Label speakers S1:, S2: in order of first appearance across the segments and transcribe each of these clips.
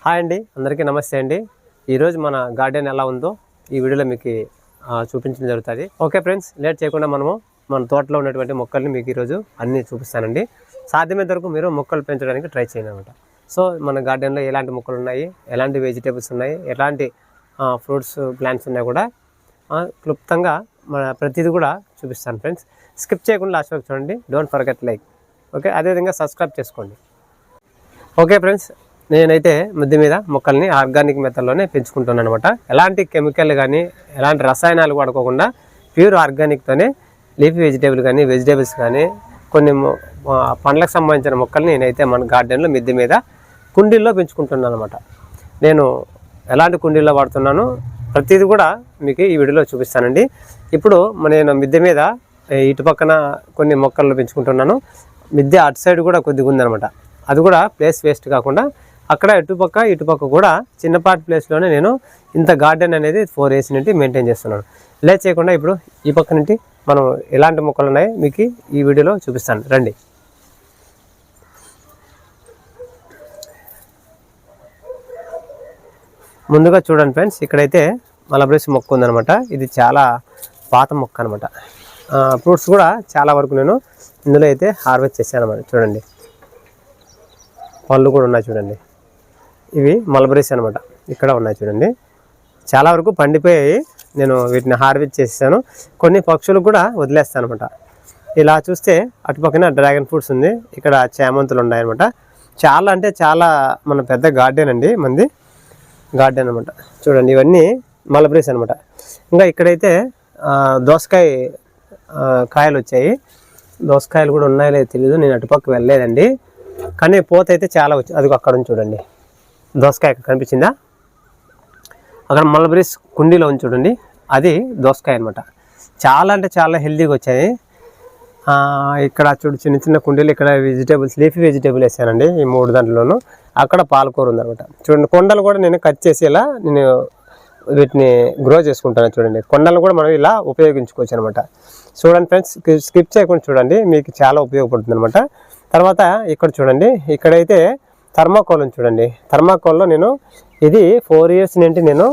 S1: Hi అండి, అందరికీ నమస్తే అండి. ఈరోజు మన గార్డెన్ ఎలా ఉందో ఈ వీడియోలో మీకు చూపించడం జరుగుతుంది. ఓకే ఫ్రెండ్స్, లేట్ చేయకుండా మన తోటలో ఉన్నటువంటి మొక్కల్ని మీకు ఈరోజు అన్నీ చూపిస్తానండి. సాధ్యమైనంత వరకు మీరు మొక్కలు పెంచడానికి ట్రై చేయండి అనమాట. సో మన గార్డెన్లో ఎలాంటి మొక్కలు ఉన్నాయి, ఎలాంటి వెజిటేబుల్స్ ఉన్నాయి, ఎలాంటి ఫ్రూట్స్ ప్లాంట్స్ ఉన్నాయి కూడా క్లుప్తంగా మన ప్రతిదీ కూడా చూపిస్తాను ఫ్రెండ్స్. స్కిప్ చేయకుండా లాస్ట్ వరకు చూడండి. Don't forget like. ఓకే, అదేవిధంగా సబ్స్క్రైబ్ చేసుకోండి. ఓకే ఫ్రెండ్స్, నేనైతే మిద్దె మీద మొక్కల్ని ఆర్గానిక్ మెథడ్లోనే పెంచుకుంటున్నాను అనమాట. ఎలాంటి కెమికల్ కానీ ఎలాంటి రసాయనాలు వాడుకోకుండా ప్యూర్ ఆర్గానిక్తోనే లీఫీ వెజిటేబుల్స్ కానీ కొన్ని పండ్లకు సంబంధించిన మొక్కల్ని నేనైతే మన గార్డెన్లో మిద్దె మీద కుండీల్లో పెంచుకుంటున్నాను అనమాట. నేను ఎలాంటి కుండీల్లో వాడుతున్నాను ప్రతిదీ కూడా మీకు ఈ వీడియోలో చూపిస్తానండి. ఇప్పుడు నేను మిద్దె మీద ఇటు పక్కన కొన్ని మొక్కల్లో పెంచుకుంటున్నాను. మిద్దె అటు సైడ్ కూడా కొద్దిగా ఉందనమాట. అది కూడా ప్లేస్ వేస్ట్ కాకుండా అక్కడ ఇటుపక్క కూడా చిన్నపాటి ప్లేస్లోనే నేను ఇంత గార్డెన్ అనేది 4 years నుండి మెయింటైన్ చేస్తున్నాను. లేట్ చేయకుండా ఇప్పుడు ఈ పక్క నుండి మనం ఎలాంటి మొక్కలు ఉన్నాయో మీకు ఈ వీడియోలో చూపిస్తాను, రండి. ముందుగా చూడండి ఫ్రెండ్స్, ఇక్కడైతే మలబరీస్ మొక్క ఉందనమాట. ఇది చాలా పాత మొక్క అనమాట. ఫ్రూట్స్ కూడా చాలా వరకు నేను ఇందులో అయితే హార్వెస్ట్ చేశాను అనమాట. చూడండి, పళ్ళు కూడా ఉన్నాయి చూడండి. ఇవి మల్బరీస్ అనమాట. ఇక్కడ ఉన్నాయి చూడండి, చాలా వరకు పండిపోయాయి. నేను వీటిని హార్వెస్ట్ చేసాను. కొన్ని పక్షులు కూడా వదిలేస్తాను అనమాట. ఇలా చూస్తే అటుపక్కన డ్రాగన్ ఫ్రూట్స్ ఉంది, ఇక్కడ చామంతులు ఉన్నాయన్నమాట. చాలా అంటే చాలా మన పెద్ద గార్డెన్ అండి, మంది గార్డెన్ అనమాట. చూడండి, ఇవన్నీ మల్బరీస్ అనమాట. ఇంకా ఇక్కడైతే దోసకాయ కాయలు వచ్చాయి. దోసకాయలు కూడా ఉన్నాయో లేదో తెలియదు, నేను అటుపక్క వెళ్ళలేదండి. కానీ పోత అయితే చాలా వచ్చి అది అక్కడ ఉంది చూడండి. దోసకాయ కనిపించిందా? అక్కడ మల్బరీస్ కుండీలో ఉంది చూడండి, అది దోసకాయ అనమాట. చాలా అంటే చాలా హెల్తీగా వచ్చాయి. ఇక్కడ చూడు, చిన్న చిన్న కుండీలు. ఇక్కడ లీఫీ వెజిటేబుల్ వేసానండి ఈ 3 దాంట్లోనూ. అక్కడ పాలకూర ఉందనమాట. చూడండి, కొండలు కూడా నేను కట్ చేసి ఇలా నేను వీటిని గ్రో చేసుకుంటాను. చూడండి, కొండలు కూడా మనం ఇలా ఉపయోగించుకోవచ్చు అనమాట. చూడండి ఫ్రెండ్స్, స్కిప్ చేయకుండా చూడండి, మీకు చాలా ఉపయోగపడుతుంది అనమాట. తర్వాత ఇక్కడ చూడండి, ఇక్కడైతే థర్మాకోల్ ఉంది చూడండి. థర్మాకోల్లో నేను ఇది 4 years నుండి నేను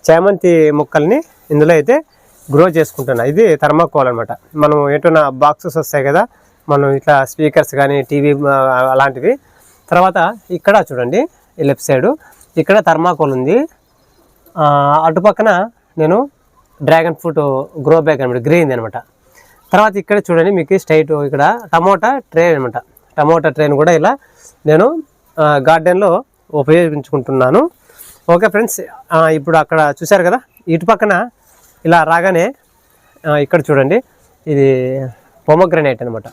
S1: చామంతి మొక్కల్ని ఇందులో అయితే గ్రో చేసుకుంటున్నా. ఇది థర్మాకోల్ అనమాట. మనం ఎటున్న బాక్సెస్ వస్తాయి కదా, మనం ఇట్లా స్పీకర్స్ కానీ టీవీ అలాంటివి. తర్వాత ఇక్కడ చూడండి, ఈ లెఫ్ట్ సైడు ఇక్కడ థర్మాకోల్ ఉంది. అటుపక్కన నేను డ్రాగన్ ఫ్రూట్ గ్రో బ్యాగ్ అనమాట, గ్రీన్ అనమాట. తర్వాత ఇక్కడ చూడండి, మీకు స్ట్రైట్ ఇక్కడ టమోటా ట్రే అనమాట. టమోటా ట్రేని కూడా ఇలా నేను గార్డెన్లో ఉపయోగించుకుంటున్నాను. ఓకే ఫ్రెండ్స్, ఇప్పుడు అక్కడ చూశారు కదా, ఇటు పక్కన ఇలా రాగానే ఇక్కడ చూడండి, ఇది పొమోగ్రనేట్ అనమాట,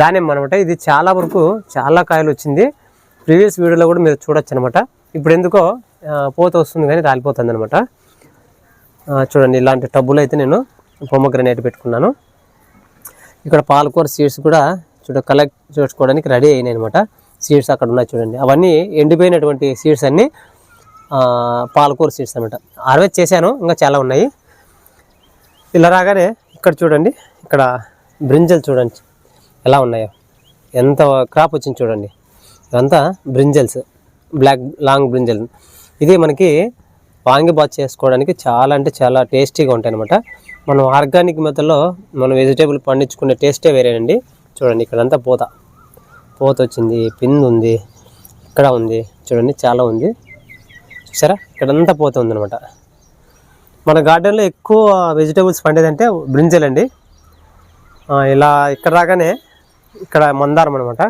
S1: దానిమ్మ అనమాట. ఇది చాలా వరకు చాలా కాయలు వచ్చింది. ప్రీవియస్ వీడియోలో కూడా మీరు చూడొచ్చు అనమాట. ఇప్పుడు ఎందుకో పోత వస్తుంది కానీ రాలిపోతుంది అనమాట. చూడండి, ఇలాంటి టబ్బులు అయితే నేను పొమోగ్రనేట్ పెట్టుకున్నాను. ఇక్కడ పాలకూర సీడ్స్ కూడా కలెక్ట్ చేసుకోవడానికి రెడీ అయినాయి అనమాట. సీడ్స్ అక్కడ ఉన్నాయి చూడండి, అవన్నీ ఎండిపోయినటువంటి సీడ్స్ అన్నీ పాలకూర సీడ్స్ అనమాట. హార్వెస్ట్ చేశాను, ఇంకా చాలా ఉన్నాయి. ఇలా రాగానే ఇక్కడ చూడండి, ఇక్కడ బ్రింజల్ చూడండి ఎలా ఉన్నాయో, ఎంత క్రాప్ వచ్చింది చూడండి. ఇదంతా బ్రింజల్స్, బ్లాక్ లాంగ్ బ్రింజల్. ఇది మనకి వాంగిబాత్ చేసుకోవడానికి చాలా అంటే చాలా టేస్టీగా ఉంటాయి అనమాట. మనం ఆర్గానిక్ మెథడ్లో మనం వెజిటేబుల్ పండించుకునే టేస్టే వేరేనండి. చూడండి, ఇక్కడంతా పోత వచ్చింది, పిన్ ఉంది, ఇక్కడ ఉంది చూడండి, చాలా ఉంది చూసారా. ఇక్కడంతా పోత ఉందనమాట. మన గార్డెన్లో ఎక్కువ వెజిటేబుల్స్ పండేదంటే బ్రింజల్ అండి. ఇలా ఇక్కడ రాగానే ఇక్కడ మందారం అనమాట.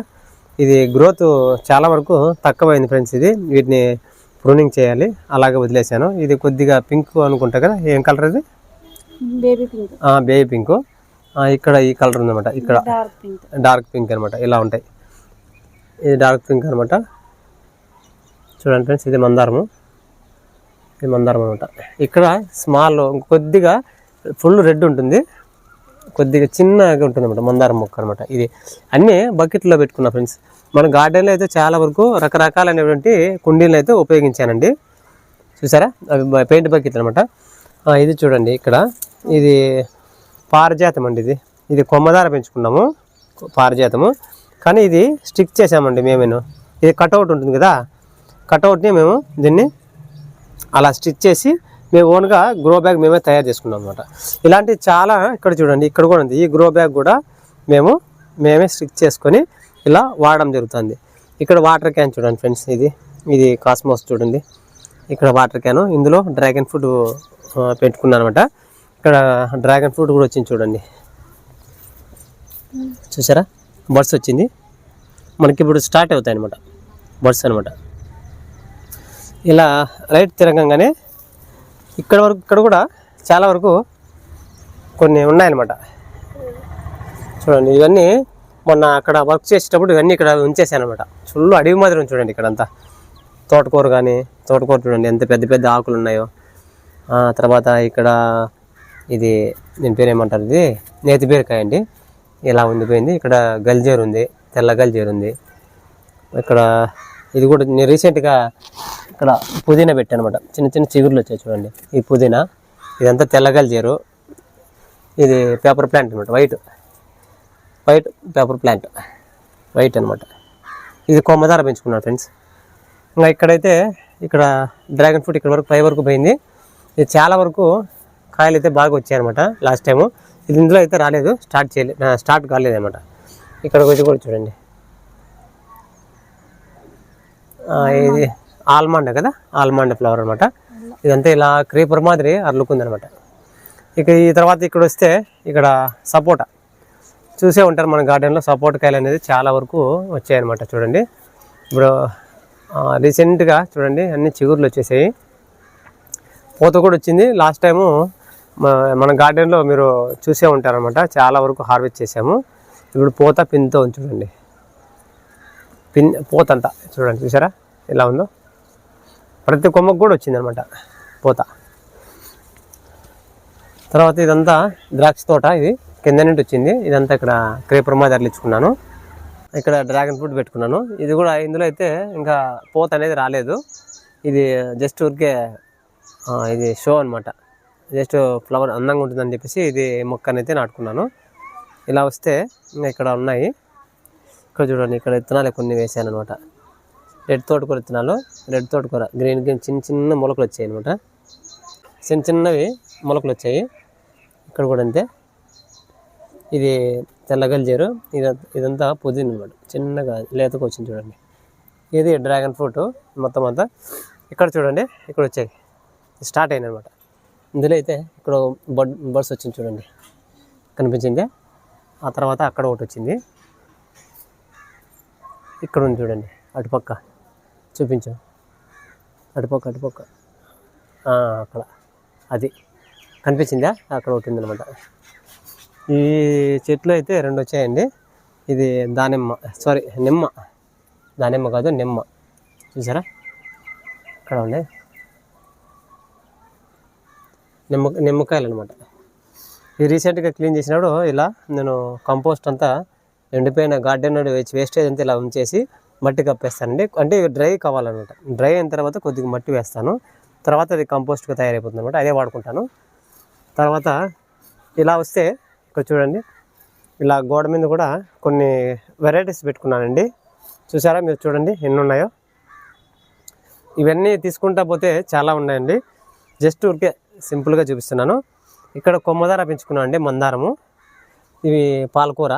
S1: ఇది గ్రోత్ చాలా వరకు తక్కువైంది ఫ్రెండ్స్. వీటిని ప్రూనింగ్ చేయాలి, అలాగే వదిలేసాను. ఇది కొద్దిగా పింక్ అనుకుంటా కదా, ఏం కలర్ ఇది? Baby pink. ఇక్కడ ఈ కలర్ ఉందన్నమాట, ఇక్కడ డార్క్ పింక్ అనమాట. ఇలా ఉంటాయి, ఇది డార్క్ పింక్ అనమాట. చూడండి ఫ్రెండ్స్, ఇది మందారము, ఇది మందారం అనమాట. ఇక్కడ స్మాల్ కొద్దిగా ఫుల్ రెడ్ ఉంటుంది, కొద్దిగా చిన్నగా ఉంటుంది అనమాట మందారం మొక్క అనమాట. ఇది అన్నీ బకెట్లో పెట్టుకున్నా ఫ్రెండ్స్. మన గార్డెన్లో అయితే చాలా వరకు రకరకాలైనటువంటి కుండీలు అయితే ఉపయోగించానండి. చూసారా, అవి పెయింట్ బకెట్లు అనమాట. ఇది చూడండి, ఇక్కడ ఇది పారిజాతం అండి. ఇది కొమ్మదార పెంచుకున్నాము, పారిజాతము. కానీ ఇది స్టిక్ చేసామండి మేమేను. ఇది కట్అవుట్ ఉంటుంది కదా, కట్అవుట్ని మేము దీన్ని అలా స్టిచ్ చేసి మేము ఓన్గా గ్రో బ్యాగ్ మేమే తయారు చేసుకున్నాం అనమాట. ఇలాంటి చాలా ఇక్కడ చూడండి, ఇక్కడ కూడా ఉంది. ఈ గ్రో బ్యాగ్ కూడా మేమే స్టిచ్ చేసుకొని ఇలా వాడడం జరుగుతుంది. ఇక్కడ వాటర్ క్యాన్ చూడండి ఫ్రెండ్స్, ఇది కాస్మోస్ చూడండి. ఇక్కడ వాటర్ క్యాను, ఇందులో డ్రాగన్ ఫ్రూట్ పెట్టుకున్నాను అనమాట. ఇక్కడ డ్రాగన్ ఫ్రూట్ కూడా వచ్చింది చూడండి, చూసారా బర్డ్స్ వచ్చింది. మనకి ఇప్పుడు స్టార్ట్ అవుతాయి అనమాట బర్డ్స్ అనమాట. ఇలా రైట్ తిరగంగానే ఇక్కడ కూడా చాలా వరకు కొన్ని ఉన్నాయన్నమాట. చూడండి, ఇవన్నీ మొన్న అక్కడ వర్క్ చేసేటప్పుడు ఇవన్నీ ఇక్కడ ఉంచేసాను అనమాట. ఫుల్ అడవి మాదిరి ఉంది చూడండి. ఇక్కడంతా తోటకూర చూడండి ఎంత పెద్ద పెద్ద ఆకులు ఉన్నాయో. తర్వాత ఇక్కడ ఇది దీని పేరు ఏమంటారు, ఇది నేతి బీరకాయ అండి, ఇలా ఉండిపోయింది. ఇక్కడ గల్జేరు ఉంది, తెల్ల గల్జేరు ఉంది. ఇక్కడ ఇది కూడా నేను రీసెంట్గా ఇక్కడ పుదీనా పెట్టాను అనమాట. చిన్న చిన్న చిగురులు వచ్చాయి చూడండి. ఈ పుదీనా ఇదంతా తెల్ల గల్జేరు. ఇది పేపర్ ప్లాంట్ అనమాట, వైట్ పేపర్ ప్లాంట్ వైట్ అనమాట. ఇది కొమ్మదార పెంచుకున్నాను ఫ్రెండ్స్. ఇంకా ఇక్కడైతే ఇక్కడ డ్రాగన్ ఫ్రూట్ ఇక్కడ వరకు పై వరకు పోయింది. ఇది చాలా వరకు కాయలు అయితే బాగా వచ్చాయి అనమాట లాస్ట్ టైము. ఇది ఇందులో అయితే రాలేదు, స్టార్ట్ కాలేదు అనమాట. ఇక్కడ వచ్చి కూడా చూడండి, ఇది ఆల్మండ్ కదా, ఆల్మండ్ ఫ్లవర్ అనమాట. ఇదంతా ఇలా క్రీపర్ మాదిరి అర్లుకుంది అనమాట. ఇక ఈ తర్వాత ఇక్కడ వస్తే ఇక్కడ సపోటా చూసే ఉంటారు మన గార్డెన్లో. సపోటా కాయలు అనేది చాలా వరకు వచ్చాయన్నమాట. చూడండి, ఇప్పుడు రీసెంట్గా చూడండి అన్ని చిగుర్లు వచ్చేసాయి, పూత కూడా వచ్చింది. లాస్ట్ టైము మన గార్డెన్లో మీరు చూసే ఉంటారనమాట, చాలా వరకు హార్వెస్ట్ చేసాము. ఇప్పుడు పూత పిన్తో ఉంది చూడండి, పూత అంతా చూడండి, చూసారా ఎలా ఉందో. ప్రతి కొమ్మకు కూడా వచ్చింది అనమాట పూత. తర్వాత ఇదంతా ద్రాక్ష తోట, ఇది కింద నుండి వచ్చింది. ఇదంతా ఇక్కడ క్రేపర్ మాది అర్లించుకున్నాను. ఇక్కడ డ్రాగన్ ఫ్రూట్ పెట్టుకున్నాను. ఇది కూడా ఇందులో అయితే ఇంకా పూత అనేది రాలేదు. ఇది జస్ట్ ఊరికే ఇది షో అనమాట, జస్ట్ ఫ్లవర్ అందంగా ఉంటుందని చెప్పేసి ఇది మొక్కనైతే నాటుకున్నాను. ఇలా వస్తే ఇంకా ఇక్కడ ఉన్నాయి. ఇక్కడ చూడండి, ఇక్కడ విత్తనాలు కొన్ని వేసాను అనమాట. రెడ్ తోటకూర విత్తనాలు, రెడ్ తోటకూర గ్రీన్ చిన్న చిన్న మొలకలు వచ్చాయి అనమాట. చిన్నవి మొలకలు వచ్చాయి. ఇక్కడ కూడా అంతే. ఇది తెల్లగల్జేరు, ఇదంతా పుదీనా అనమాట. చిన్నగా లేతకు వచ్చింది చూడండి. ఇది డ్రాగన్ ఫ్రూట్ మొత్తం అంతా. ఇక్కడ చూడండి, ఇక్కడ వచ్చాయి, స్టార్ట్ అయింది అనమాట. ఇందులో అయితే ఇక్కడ బర్డ్స్ వచ్చింది చూడండి, కనిపించింది. ఆ తర్వాత అక్కడ ఒకటి వచ్చింది, ఇక్కడ ఉంది చూడండి, అటుపక్క చూపించు, అటుపక్క అక్కడ అది కనిపించిందా, అక్కడ ఒకటి ఉందన్నమాట. ఈ చెట్లు అయితే 2 వచ్చాయండి. ఇది దానిమ్మ కాదు, నిమ్మ. చూసారా ఇక్కడ ఉండే నిమ్మకాయలు అనమాట. ఇది రీసెంట్గా క్లీన్ చేసినప్పుడు ఇలా నేను కంపోస్ట్ అంతా ఎండిపోయిన గార్డెన్ వేస్టేజ్ అంతా ఇలా ఉంచేసి మట్టి కప్పేస్తానండి. అంటే డ్రై కావాలన్నమాట. డ్రై అయిన తర్వాత కొద్దిగా మట్టి వేస్తాను, తర్వాత అది కంపోస్ట్గా తయారైపోతుంది అనమాట. అదే వాడుకుంటాను. తర్వాత ఇలా వస్తే ఇక్కడ చూడండి, ఇలా గోడ మీద కూడా కొన్ని వెరైటీస్ పెట్టుకున్నానండి. చూసారా మీరు, చూడండి ఎన్ని ఉన్నాయో. ఇవన్నీ తీసుకుంటా పోతే చాలా ఉన్నాయండి. జస్ట్ ఊరికే సింపుల్గా చూపిస్తున్నాను. ఇక్కడ కొమ్మదార పెంచుకున్నాను అండి, మందారము. ఇవి పాలకూర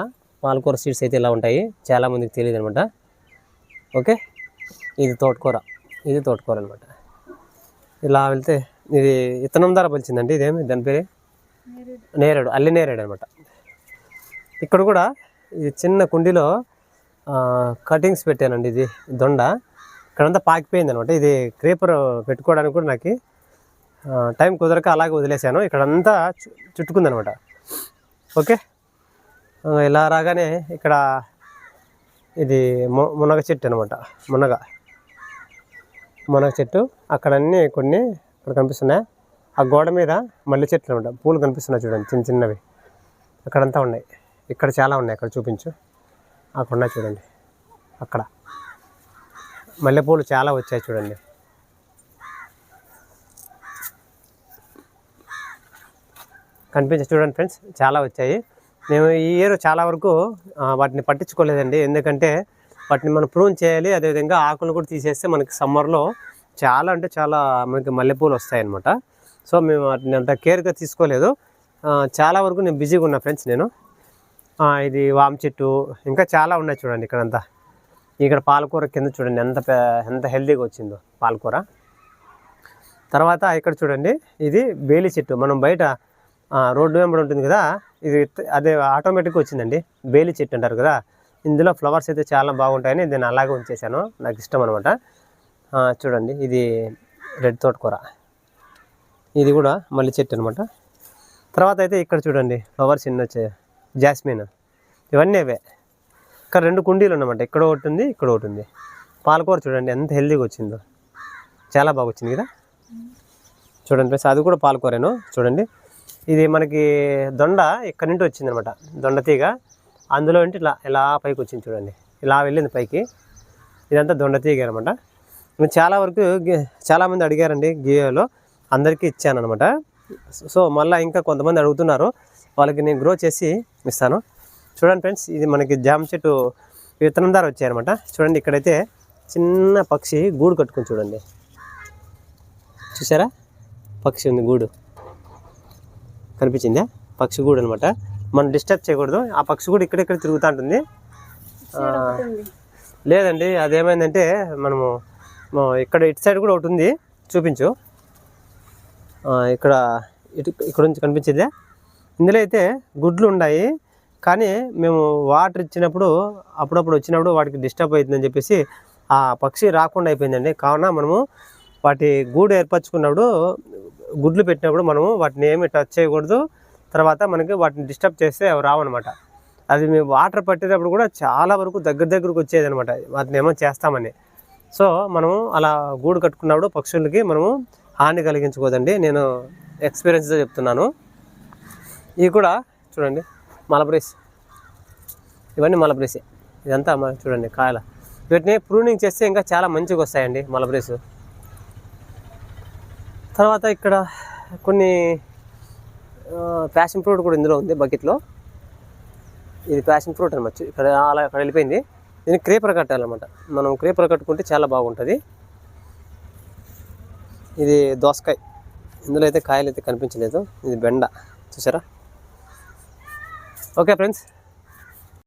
S1: సీడ్స్ అయితే ఇలా ఉంటాయి, చాలామందికి తెలియదు అనమాట. ఓకే, ఇది తోటకూర అనమాట. ఇలా వెళ్తే ఇది విత్తనం ధర పలిచిందండి. ఇదేమి దాని పేరు నేరేడు, అల్లి నేరేడు అనమాట. ఇక్కడ కూడా ఇది చిన్న కుండీలో కటింగ్స్ పెట్టానండి. ఇది దొండ ఇక్కడంతా పాకిపోయింది అనమాట. ఇది క్రీపర్ పెట్టుకోవడానికి కూడా నాకు టైం కుదరక అలాగే వదిలేసాను. ఇక్కడంతా చుట్టుకుందనమాట. ఓకే, ఇలా రాగానే ఇక్కడ ఇది మునగ చెట్టు అనమాట. మునగ చెట్టు అక్కడ అన్నీ కొన్ని ఇక్కడ కనిపిస్తున్నాయి. ఆ గోడ మీద మల్లె చెట్లు అనమాట, పూలు కనిపిస్తున్నాయి చూడండి, చిన్నవి. అక్కడంతా ఉన్నాయి, ఇక్కడ చాలా ఉన్నాయి. అక్కడ చూపించు, అక్కడ ఉన్నాయి చూడండి. అక్కడ మల్లెపూలు చాలా వచ్చాయి చూడండి. చూడండి ఫ్రెండ్స్, చాలా వచ్చాయి. మేము ఈ ఇయర్ చాలా వరకు వాటిని పట్టించుకోలేదండి. ఎందుకంటే వాటిని మనం ప్రూన్ చేయాలి. అదేవిధంగా ఆకులు కూడా తీసేస్తే మనకి సమ్మర్లో చాలా అంటే చాలా మనకి మల్లెపూలు వస్తాయి అన్నమాట. సో మేము వాటిని అంత కేర్గా తీసుకోలేదు. చాలా వరకు నేను బిజీగా ఉన్నా ఫ్రెండ్స్. నేను ఇది వామ చెట్టు ఇంకా చాలా ఉన్నాయి చూడండి. ఇక్కడంతా ఇక్కడ పాలకూర కింద చూడండి ఎంత హెల్తీగా వచ్చిందో పాలకూర. తర్వాత ఇక్కడ చూడండి, ఇది బేలి చెట్టు. మనం బయట రోడ్డు వెంబడి ఉంటుంది కదా, ఇది అదే ఆటోమేటిక్గా వచ్చిందండి. బేలి చెట్టు అంటారు కదా. ఇందులో ఫ్లవర్స్ అయితే చాలా బాగుంటాయని నేను అలాగే ఉంచేసాను, నాకు ఇష్టం అనమాట. చూడండి, ఇది రెడ్ తోటకూర, ఇది కూడా మల్లి చెట్టు అనమాట. తర్వాత అయితే ఇక్కడ చూడండి ఫ్లవర్స్ ఎన్ని వచ్చాయి, జాస్మిన్, ఇవన్నీ అవే. ఇక్కడ 2 కుండీలు ఉన్నమాట, ఇక్కడ ఒకటి ఉంది, ఇక్కడ ఒకటి ఉంది. పాలకూర చూడండి ఎంత హెల్తీగా వచ్చిందో, చాలా బాగా వచ్చింది కదా. చూడండి ప్లస్ అది కూడా పాలకూరేను. చూడండి, ఇది మనకి దొండ ఇక్కడ నుండి వచ్చింది అనమాట, దొండ తీగ. అందులో నుండి ఇలా పైకి వచ్చింది చూడండి, ఇలా వెళ్ళింది పైకి. ఇదంతా దొండ తీగ అనమాట. చాలా వరకు చాలామంది అడిగారండి గియోలో, అందరికీ ఇచ్చాను అనమాట. సో మళ్ళీ ఇంకా కొంతమంది అడుగుతున్నారు, వాళ్ళకి నేను గ్రో చేసి ఇస్తాను. చూడండి ఫ్రెండ్స్, ఇది మనకి జామ చెట్టు విత్తనం ద్వారా వచ్చాయన్నమాట. చూడండి, ఇక్కడైతే చిన్న పక్షి గూడు కట్టుకుని చూడండి, చూసారా, పక్షి ఉంది, గూడు కనిపించిందా, పక్షి గూడు అనమాట. మనం డిస్టర్బ్ చేయకూడదు. ఆ పక్షి కూడా ఇక్కడెక్కడ తిరుగుతూ ఉంటుంది. లేదండి, అదేమైందంటే మనము ఇక్కడ ఇటు సైడ్ కూడా ఒకటి ఉంది, చూపించు. ఇక్కడ నుంచి కనిపించిందా. ఇందులో అయితే గుడ్లు ఉన్నాయి, కానీ మేము వాటర్ ఇచ్చినప్పుడు అప్పుడప్పుడు వచ్చినప్పుడు వాటికి డిస్టర్బ్ అవుతుందని చెప్పేసి ఆ పక్షి రాకుండా అయిపోయిందండి. కావున మనము వాటి గూడు ఏర్పరచుకున్నప్పుడు, గుడ్లు పెట్టినప్పుడు మనము వాటిని ఏమి టచ్ చేయకూడదు. తర్వాత మనకి వాటిని డిస్టర్బ్ చేస్తే అవి రావన్నమాట. అది మేము వాటర్ పట్టేటప్పుడు కూడా చాలా వరకు దగ్గరకు వచ్చేది అనమాట, వాటిని ఏమో చేస్తామని. సో మనము అలా గూడు కట్టుకున్నప్పుడు పక్షులకి మనము హాని కలిగించుకోదండి, నేను ఎక్స్పీరియన్స్తో చెప్తున్నాను. ఇవి కూడా చూడండి మలబరీస్, ఇవన్నీ మలబరీసే. ఇదంతా చూడండి కాయల. వీటిని ప్రూనింగ్ చేస్తే ఇంకా చాలా మంచిగా వస్తాయండి మలబరీస్. తర్వాత ఇక్కడ కొన్ని ప్యాషన్ ఫ్రూట్ కూడా ఇందులో ఉంది బకెట్లో. ఇది ప్యాషన్ ఫ్రూట్ అనమాట, ఇక్కడ వెళ్ళిపోయింది. దీన్ని క్రేపర్ కట్టాలన్నమాట. మనం క్రేపర్ కట్టుకుంటే చాలా బాగుంటుంది. ఇది దోసకాయ, ఇందులో అయితే కాయలు అయితే కనిపించలేదు. ఇది బెండ, చూసారా. Okay friends,